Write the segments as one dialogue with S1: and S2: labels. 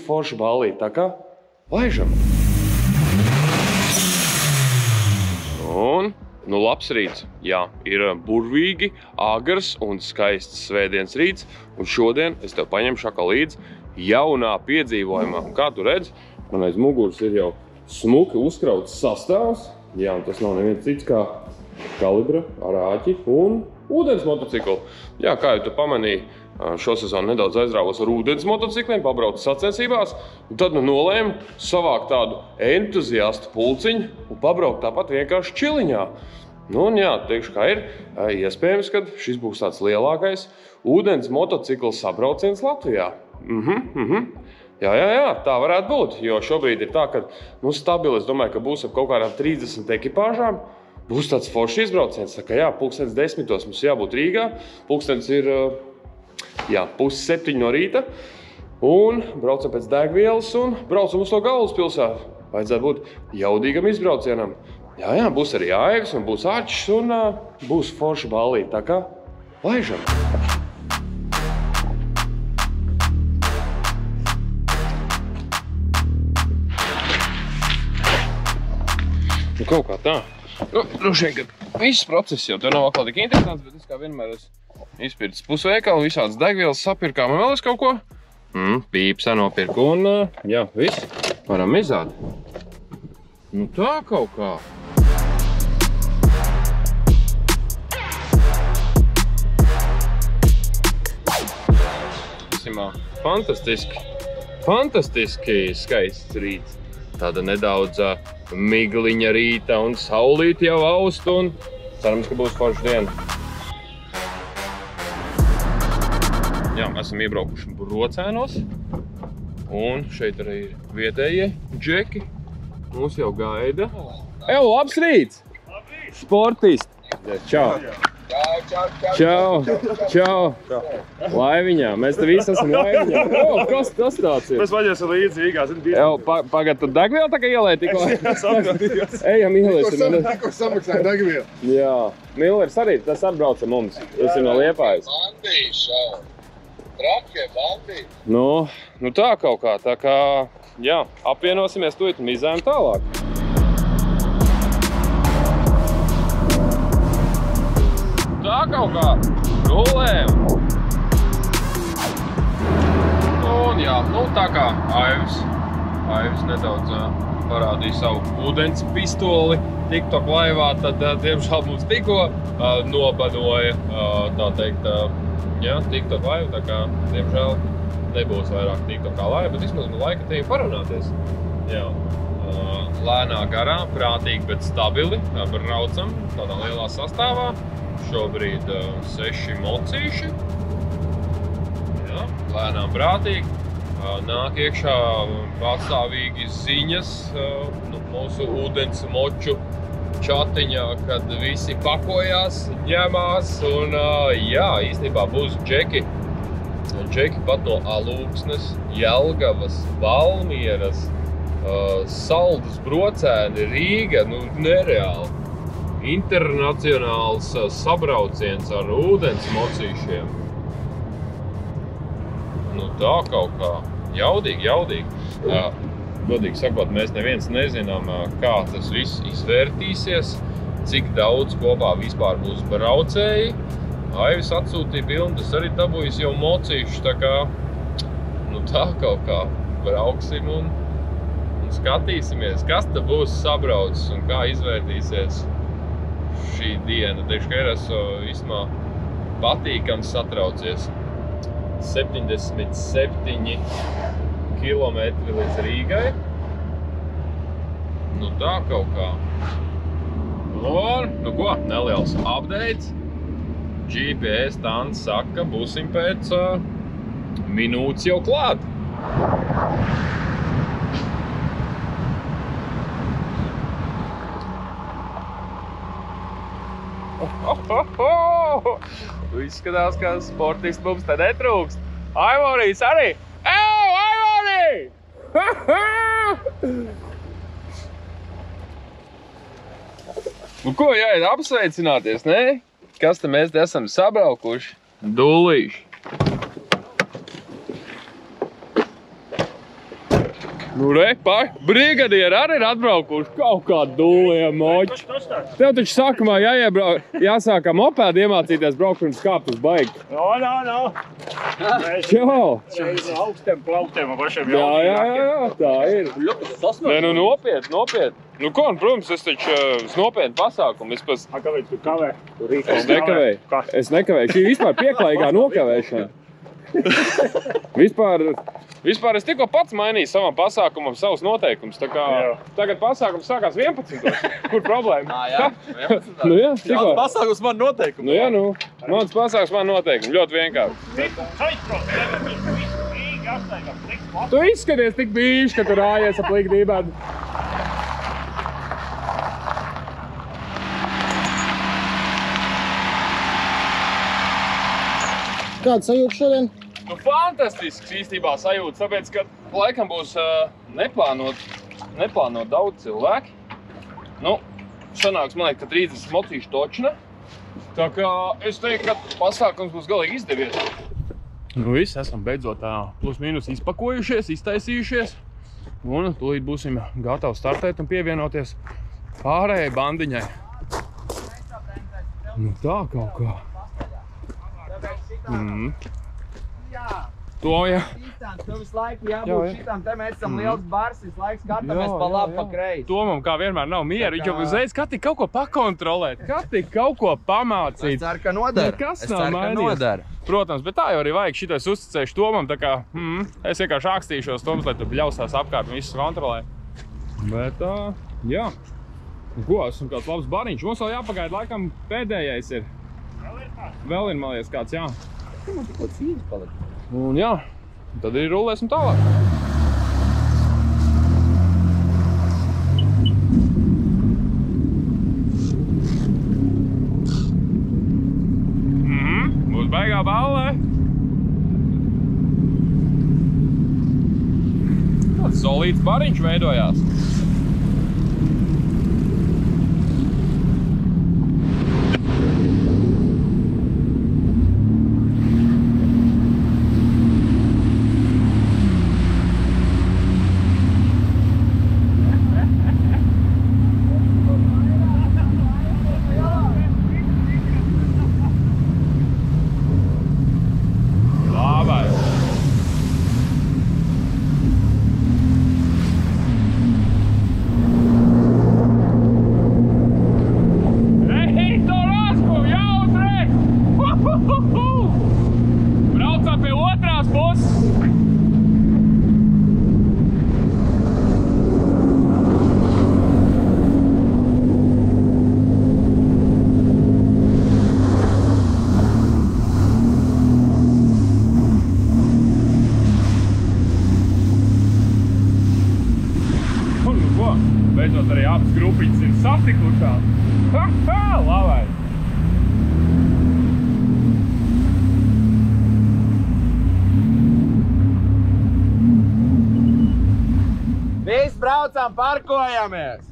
S1: forša ballīte, tā kā laižam. Un, nu labs rīts, jā, ir burvīgi, agrs un skaists svētdienas rīts, un šodien es tev paņemšu atkal līdzi jaunā piedzīvojumā. Un kā tu redzi, man aiz muguras ir jau smuki uzkrauts sastāvs, jā, un tas nav neviens cits kā kalibra, arāķi un ūdens motocikli. Jā, kā jau tu pamanīji, šo sezonu nedaudz aizrāvos ar ūdens motocikliem, pabraucu sacensībās, un tad nolēmu savākt tādu entuziastu pulciņu un pabraukt tāpat vienkārši čiliņā. Nu, un jā, teikšu, kā ir, iespējams, ka šis būs tāds lielākais ūdens motocikla sabrauciens Latvijā. Jā, tā varētu būt, jo šobrīd ir tā, ka, nu, stabili, es domāju, ka būs ap kaut kādām 30 ekipāžām, būs tāds foršs izbrauciens, tā kā jā, 10:30 mums jābūt Rīgā, pulkstens ir, jā, 6:30 no rīta, un braucam pēc degvielas un braucam uz to galvaspilsētu. Vajadzētu būt jaudīgam izbraucienam. Jā, būs arī Aivis un būs Ačs un būs forša ballīte, tā kā laižam. Nu, kaut kā tā. Nu, šeit, ka viss process jau tev nav atkal tik interesants, bet es kā vienmēr esmu izpircis pusveikalu, visādas degvielas sapirkām un vēl es kaut ko. Pīpsa nopirku un, jā, viss, varam izāt. Nu, tā kaut kā. Visimā, fantastiski skaists rīts. Tāda nedaudz migliņa rīta un saulīti jau aust un cerams, ka būs forša diena. Jā, esam iebraukuši Brocēnos un šeit arī ir vietējie džeki. Mūs jau gaida. Labs rīts! Sportisti! Čau! Čau! Laiviņā, mēs te visi esam laiviņā. Kas tāds ir?
S2: Mēs vaļiesim līdzi Rīgā, zini, bieži.
S1: Pagad, tu degvielu tā kā ielēji tikko? Ejam, ielēsim.
S2: Tikko samaksāja degvielu.
S1: Jā, Millers arī, tas atbrauc ar mums. Tas ir no Liepājas.
S3: Bandīša. Trakie bandīši.
S1: Nu tā kaut kā, tā kā, jā, apvienosimies tūlīt un izējam tālāk. Tā kaut kā rulējam. Un jā, nu tā kā Aivis nedaudz parādīja savu ūdens pistoli TikTok laivā, tad diemžēl mums tikko nobadoja, tā teikt, jā, TikTok laiva, tā kā diemžēl nebūs vairāk TikTok laiva, bet vismaz no laika te parunāties. Jā. Lēnā garā, prātīgi, bet stabili, braucam tādā lielā sastāvā. Šobrīd 6 mocīši. Jā, lēnām prātīgi. Nāk iekšā pastāvīgi ziņas mūsu ūdens moču čatiņā, kad visi pakojās, ņemās un jā, īstenībā būs džeki. Džeki pat no Alūksnes, Jelgavas, Valmieras, Saldus, Brocēni, Rīga, nu nereāli. Internacionāls sabrauciens ar ūdens mocīšiem. Nu tā kaut kā jaudīgi. Godīgi sakot, mēs neviens nezinām, kā tas viss izvērtīsies, cik daudz kopā vispār būs braucēji. Aivis atsūtīja bildi, es arī dabūjis jau mocīšu, tā kā, nu tā kaut kā brauksim un skatīsimies, kas te būs sabraucis un kā izvērtīsies šī diena. Teikšu, ka ir vismā patīkams satraucies. 77 kilometri līdz Rīgai. Nu tā kaut kā. Un, nu ko, neliels updates. GPS tands saka, būsim pēc minūtes jau klāt. Tu izskatās, ka sportists mums te netrūkst. Aivorijas arī! Aivorī! Nu ko, jāiet apsveicināties, ne? Kas te mēs te esam sabraukuši? Dulīši. Nu, brigadieri arī ir atbraukuši kaut kādu dūliem moči. Tev taču sākumā jāsāk mopēdu iemācīties braukt pirms kāpt uz baigi.
S2: No.
S1: Čau!
S2: No augstiem plauktiem un pašiem
S1: Jā, tā ir. Nē, nu nopietni. Nu ko, protams, es taču nopietni pasākumu.
S2: Kāpēc tu kavē?
S1: Es nekavēju. Šī vispār pieklājīgā nokavēšana. Vispār es tikko pats mainīju savam pasākumam savus noteikumus. Tā kā tagad pasākums sākās 11. Kur problēma?
S4: Jā, 11.
S1: Nu jā, tikko.
S4: Mans pasākums man noteikumi.
S1: Nu jā, mans pasākums man noteikumi. Ļoti vienkārši. Tu izskaties tik bīši, ka tu rājies ap likdībām.
S5: Kāda sajūta šodien?
S1: Nu, fantastisks īstībā sajūta, tāpēc, ka laikam būs neplānot daudz cilvēki. Nu, sanāks, man liekas, ka 30 mocīšu točina. Tā kā es teiktu, ka pasākums būs galīgi izdevies. Nu, visi esam beidzot plus mīnus izpakojušies, iztaisījušies. Un tūlīt būsim gatavi startēt un pievienoties pārējai bandiņai. Nu, tā kaut kā. To, jā.
S4: Tev visu laiku jābūt šitām, te mēs esam liels bars, visu laiku skatāmies pa labi, pa kreisi.
S1: Tomam kā vienmēr nav mieru, viņš jau uzreiz katīgi kaut ko pakontrolēt, katīgi kaut ko pamācīt.
S4: Es ceru, ka nodara.
S1: Nekas nav mainījies. Protams, bet tā jau arī vajag šitais uzticēšu Tomam, tā kā es vienkārši ākstīšos Toms, lai tu ļausās apkārt un visus kontrolē. Bet jā. Ko, esam kāds labs bariņš. Mums vēl jāpagaida, laikam pēdējais ir. Vēl ir, man liekas, kāds, jā.
S4: Man tikko cīņas palika.
S1: Un jā, tad arī rullēsim tālāk. Būs baigā ballē. Tāds solīts bariņš veidojās. Beidzot arī abas grupiņas ir satikušās. Labai!
S4: Visi braucam, parkojamies!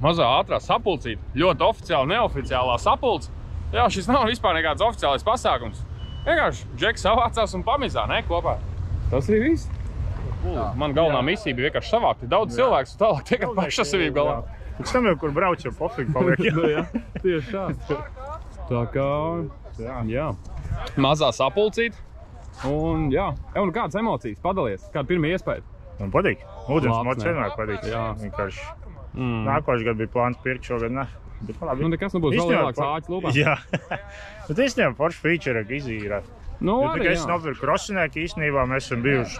S1: Mazā ātrā sapulcīta. Ļoti oficiāla, neoficiālā sapulce. Jā, šis nav vispār nekāds oficiālais pasākums. Vienkārši Džeks savācās un pamizā, ne, kopā. Tas ir viss. Man galvenā misija bija vienkārši savākt daudz cilvēkus un tālāk tiek pašsavību galā.
S2: Pēc tam jau, kur brauc, jau pofīgi paliek.
S1: Jā, tieši tā. Tā kā, jā. Mazā sapulcīta. Un jā, un kādas emocijas padalies? Kāda pirmā iespēja?
S2: Man patīk. Ūdens mods vienmēr patīk.
S1: Jā.
S2: Vienkārši nākošais gadu bija plāns pirkt šogad, ne?
S1: Nu, nekas nu būs vēl lielāks āķis lūpā.
S2: Jā. Bet īstenībā forši feature izīrēt.
S1: Nu, arī,
S2: jā. Es nopirku krosinieku, īstenībā mēs esam bijuši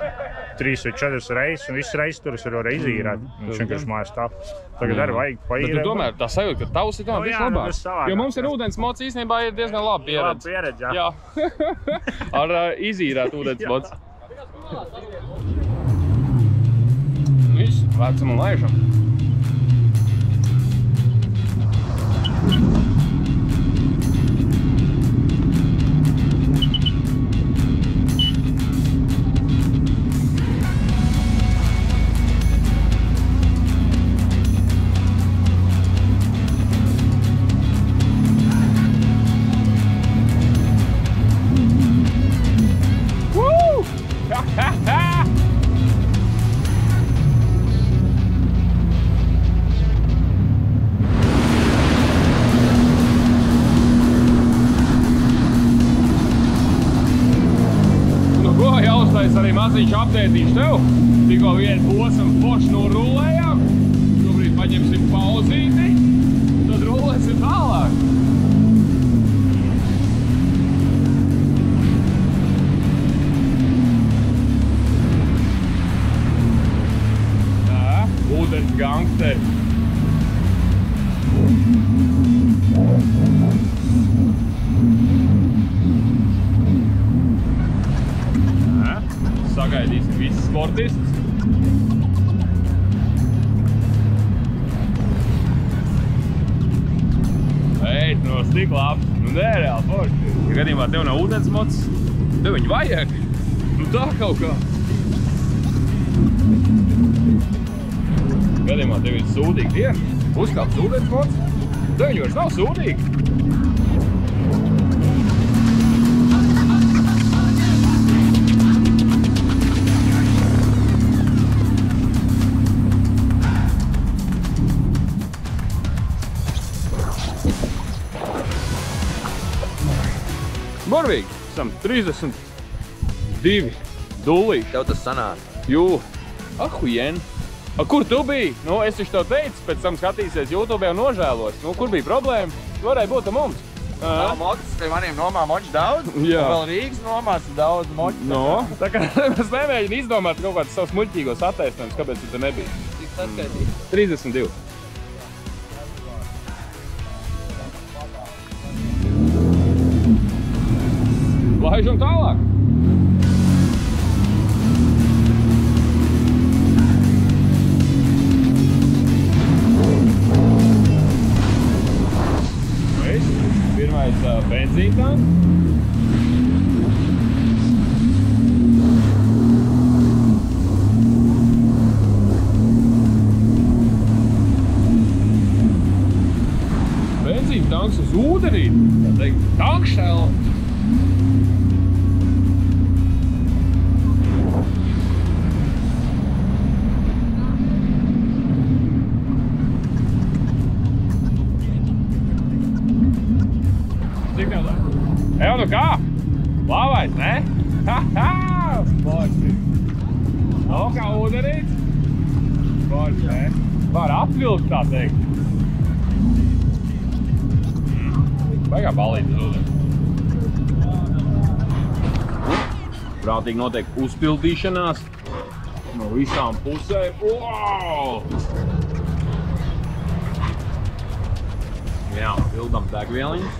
S2: 3 vai 4 reizes, un viss reizes tur es varu arī izīrēt. Viņš vienkārši mājas tā. Tagad arī vajag paīrēt.
S1: Bet tu tomēr tā sajūta, ka tavs ir tomēr viss labāk. Jo mums ir ūdens mods īstenībā ir diezgan laba pieredze.
S2: Laba pieredze, jā.
S1: Ar izīrēt ūdens mods. Viss, vecam un laižam. arī maziņš apdētīšu tev. Tikko vienu posmu forši norulējām. Šobrīd paņemsim pauzīti, tad rulēsim tālāk. Tā, ūdens gangsteri. Sagaidīsim visus sportistus. Eit, no tik labs. Nu, nē, reāli forši. Ja gadījumā tev nav ūdensmots, tev viņu vajag. Nu, tā kaut kā. Gadījumā tev ir sūdīga diena. Uzkāps ūdensmots, tev viņu vairs nav sūdīgi. Burvīgi, esam 32 dulīgi.
S4: Tev tas sanāk.
S1: Jū, ahujen. A, kur tu biji? Nu, es taču tev teicu, pēc tam skatīsies YouTube un nožēlos. Nu, kur bija problēma? Tu varēja būt ar mums.
S4: Nav mocis, pie maniem nomā moči daudz.
S1: Jā.
S4: Vēl Rīgas nomās daudz moči.
S1: No, tā kā es nemēģinu izdomāt kaut kādus savus muļķīgos attaisnojumus, kāpēc tu te nebija.
S4: Cik saskaitīt?
S1: 32. Laižam tālāk. Pirmais benzīntanks. Benzīntanks uz ūdenī. Tā teikt, tankšēla. Evo, nu kā? Labais, ne? Ha-ha! Forši. No, kā ūdenīts? Forši, ne? Var apvilkt, tā teikt. Baigā balīt uz ūdeni. Prātīgi notiek uzpildīšanās no visām pusēm. Wow! Jā, pildam degvieliņus.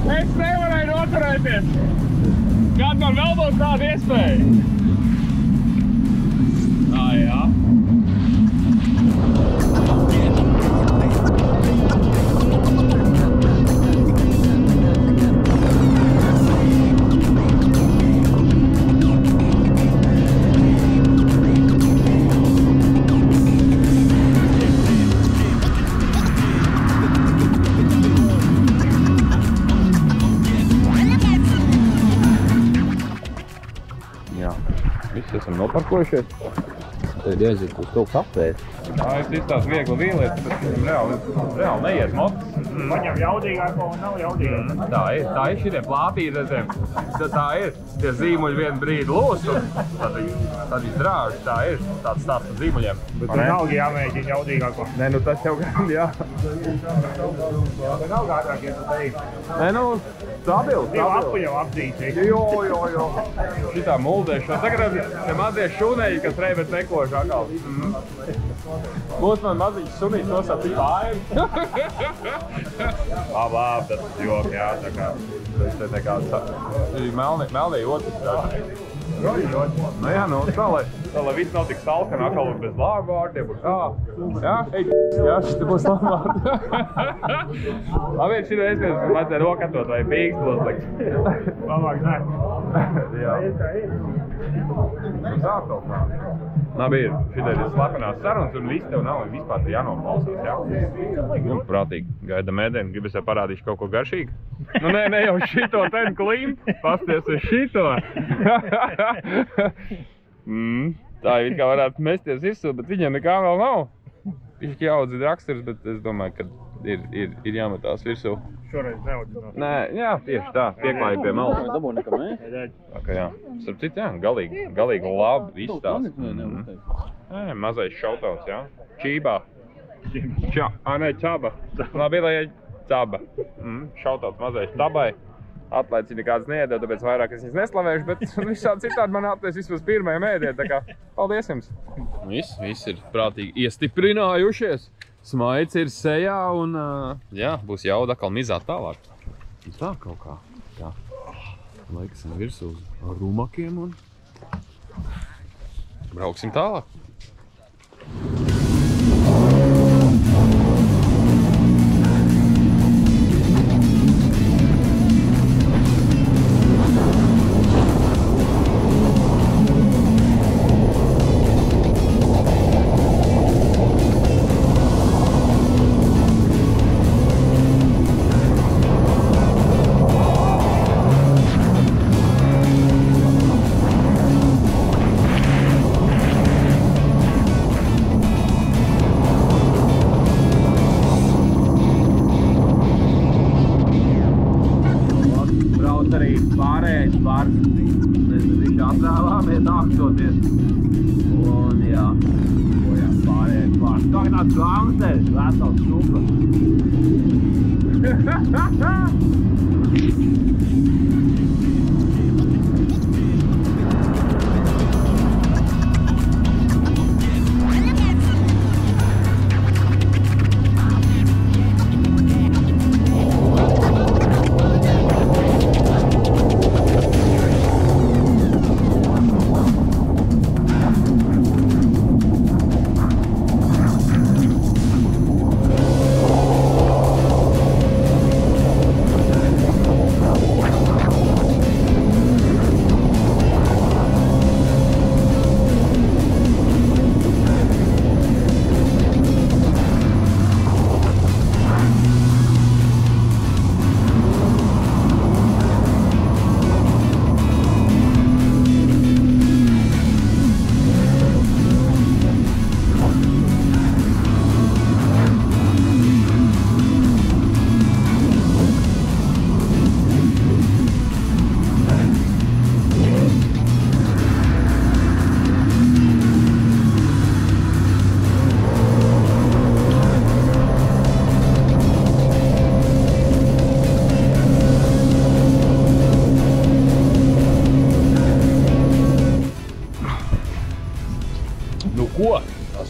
S1: Es nevarēju noturēties! Kad man vēl būs tāda iespēja? Jā. Jā, visi esam noparkojušies. Tad iezīt uz to kafēt. Tā ir tās viegli vīlietas, bet viņam reāli neiet mots.
S2: Paņem jaudīgāko un nav jaudīgāko.
S1: Tā ir šitie plātītēm. Tā ir, tie zīmuļi vienu brīdi lūs un tad viņi drāž. Tā ir tāds stāsts par zīmuļiem.
S2: Bet tur nav jāmēģina jaudīgāko.
S1: Nē, nu tas jau gan, jā.
S2: Bet nav gādāk, ja tu teiksi.
S1: Nē, nu, stabili.
S2: Divu apu jau apdzīti.
S1: Jo. Šitā muldēšana. Tagad tie mazie šuneļi, kas reibet nekoši atkal. Būs man maziņš sunīts nosaukt pāri. Labi, tas jok, jā, tā kā. Tas ir nekāds melnī otrs. Nu jā, nu, tā lai viss nav tik salkana, atkal bez lāvvārdiem un tā. Jā, jā, šis te būs lāvvārdi. Labi, šī reiz mēs vajadzēja rokatot vai pīkstlos likt.
S2: Labāk, nē.
S1: Jā. Tā kaut kā. Labi, ir. Šitā ir slepenās sarunas un viss tev nav vispār te jānoklausās, jā? Nu, prātīgi. Gaidam ēdienu, gribas jau parādīšu kaut ko garšīgu. Nu, ne jau šito ten klimpu. Pasties uz šito. Tā it kā varētu mesties virsū, bet viņam nekā vēl nav. Viņš jaudzi raksturs, bet es domāju, ka ir jāmetās virsū.
S2: Šoreiz neaudzinās.
S1: Nē, jā, tieši tā, pieklājīgi pie malas.
S4: Dabū nekam, ne?
S1: Tā kā jā. Starp citu, jā, galīgi labi izstāst. Nē, mazais šautauts, jā. Čībā. Nē, čaba. Labi, lai čaba. Šautauts mazais čabai. Atlaicis nekādas neēdot, tāpēc vairāk es viņas neslavēšu, bet visādi citādi man atliec vismaz pirmajam ēdiet, tā kā paldies jums. Viss ir prātīgi iestiprinājušies. Smaids ir sejā un, jā, būs jauda atkal mizāt tālāk. Tā kaut kā, jā. Laiksim virsū uz rumakiem un brauksim tālāk.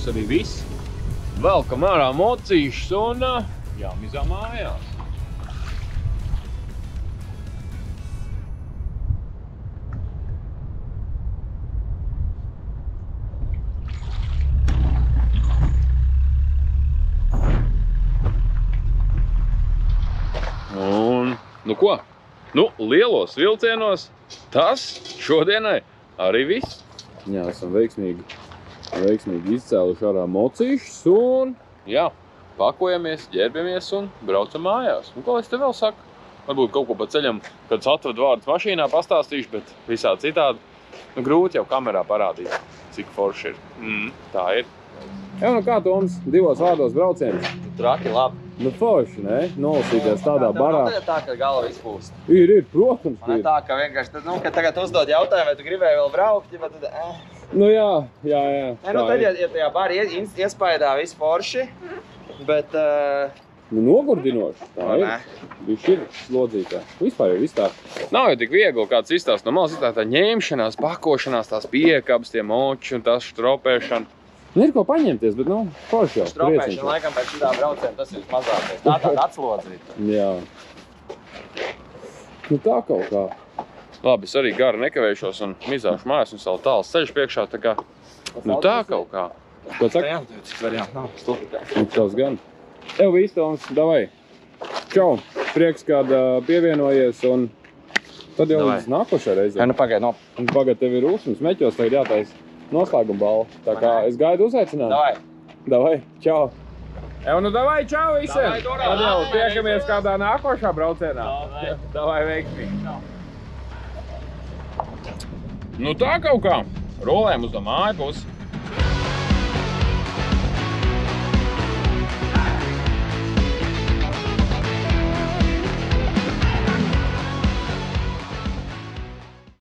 S1: Arī viss. Velkam ārā mocīšus un jāmizā mājās. Un, nu ko? Nu, lielos vilcienos tas šodienai arī viss. Jā, esam veiksmīgi izcēluši ārā mocīšus un, jā, pakojamies, ģērbamies un braucam mājās. Un ko es te vēl saku? Varbūt kaut ko pa ceļam, kad atvadu vārdus mašīnā pastāstīšu, bet visā citādi, nu, grūti jau kamerā parādīt, cik forši ir. Tā ir. Jā, nu kā, Toms, 2 vārdos braucienus?
S4: Traki labi.
S1: Nu, forši, ne? Nolasīties tādā barā.
S4: Tā, tā, ka galva izpūst.
S1: Ir, protams,
S4: ir. Tā, ka vienkārši, nu, kad tagad uzdod jautājumu, vai tu gribēji vēl braukt, ja tad,
S1: Nu jā.
S4: Ne, nu tad, ja tajā barī iespaidā viss forši, bet...
S1: Nu nogurdinoši, tā ir. Viņš ir slodzītā. Vispār jau viss tā. Nav jau tik viegli kāds izstāst no malas, tā ņemšanās, pakošanās, tās piekabas, tie moči un tās stropēšana. Nu ir ko paņemties, bet, nu, forši jau.
S4: Stropēšana laikam pēc šitā brauciena, tas ir mazākais. Tā tāda atslodzīta.
S1: Jā. Nu tā kaut kā. Labi, es arī gari nekavējušos un mizāšu mājās un savu tāls ceļš priekšā, tā kā, nu tā kaut kā. Ko saka?
S4: Variants nav stulbi.
S1: Tas gan. Tev viss, Toms, davai. Čau, prieks, kad pievienojies un tad jau līdz nākošai reizē.
S4: Nu pagaid, no.
S1: Un pagad tev ir Ūsums meķos, tagad jātais noslēguma balva. Tā kā es gaidu uzaicinājumu.
S4: Davai.
S1: Davai, čau. Nu davai, čau visiem.
S4: Davai, Dora.
S1: Tad jau tiekamies kādā nākošā braucienā. Davai, veiksmīgi. Nu tā kaut kā. Rolējam uz tā māju pusi.